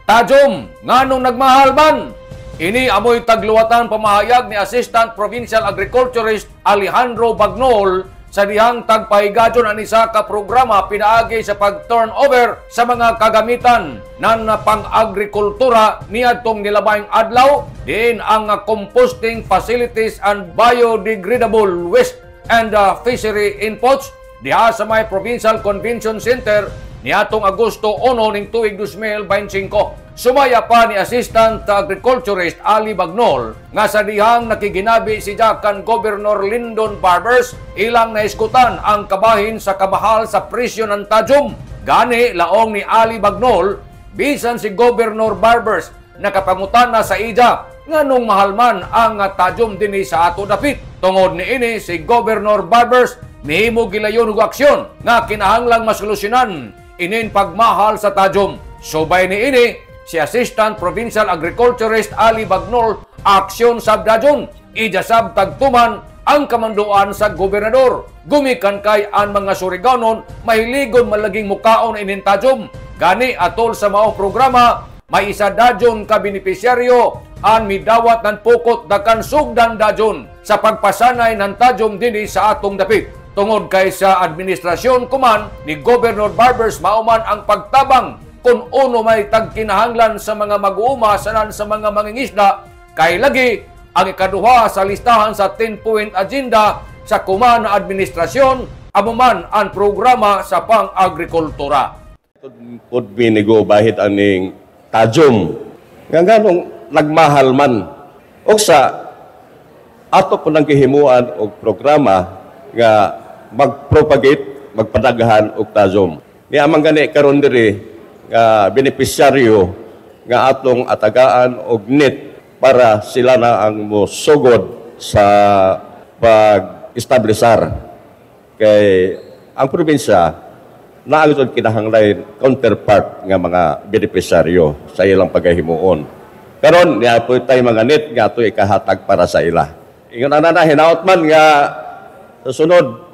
Tajom nganong nagmahal man. Ini amoy tagluwatan pamahayag ni Assistant Provincial Agriculturist Alejandro Bagnol sa dihang tagpahigadyon ang isa ka programa pinaagi sa pag-turnover sa mga kagamitan nan pang-agrikultura niadtong nilabayng adlaw diin ang composting facilities and biodegradable waste and fishery inputs diha sa may Provincial Convention Center niadtong Agosto 1 ning tuig 2025. Sumaya pa ni Assistant Agriculturist Ali Bagnol nga sa dihang nakiginabi si Jakan Governor Lyndon Barbers ilang naiskutan ang kabahin sa kamahal sa presyo ng tajom. Gani laong ni Ali Bagnol bisan si Governor Barbers nakapangutana sa ija nganong mahal man ang tajom dinhi sa ato dapit. Tungod niini si Governor Barbers mihimo gilayon og aksyon nga kinahanglang masolusyonan inin pagmahal sa tajom. Subay niini si Assistant Provincial Agriculturist Ali Bagnol aksyon sabdajon ijasab tagtuman ang kamanduan sa gobernador. Gumikan kay ang mga Surigaunon mahiligon malaging mukaon inin tajom. Gani atol sa maong programa may isa dajon ka benepisyaryo ang midawat ng pukot dakan sugdan dajon sa pagpasanay ng tajom dinhi sa atong dapit. Tungod kay sa administrasyon kuman ni Governor Barbers mauman ang pagtabang kung uno may tagkinahanglan sa mga mag-uuma sanan sa mga mangingisda kay lagi ang ikaduha sa listahan sa 10-point agenda sa kuman na administrasyon amuman ang programa sa pang-agrikultura. Could be nego bahit aning tajom nga nganong nagmahal man o sa ato po nang gihimuan og programa nga mag-propagate magpadaghan og tajom ni amang gani karon diri nga benepisyaryo nga atong atagaan og NIT para sila na ang mosugod sa pag-establisar kay ang probinsya naagtod kinahanglan counterpart nga mga benepisyaryo sa ilang paghimuon. Karon niya po tay mga NIT nga ato ikahatag para sa ila. Ingon ana hinaot man nga sa sunod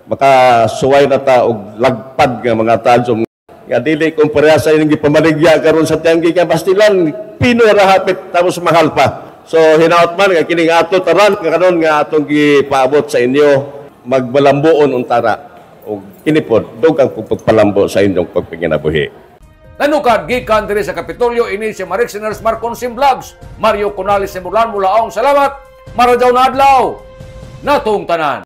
makasuway na ta og lagpad nga mga tajom nga dili kumpara sa inyong gipamaligya karon sa Tianggi nga Bastilan pinoy ra hapit tapos mahal pa. So hinaot man nga kining ato taran karon nga atong gipaabot sa inyo magbalambuon untara og kini pod dugang pagpalambo sa inyong pagpanginabuhi. Nanukad gikan diri sa Kapitolyo ini si Maricsiners Marconsim Vlogs. Mario Conales Simulan mulaong salamat. Maradyaw na adlaw. Natong tanan.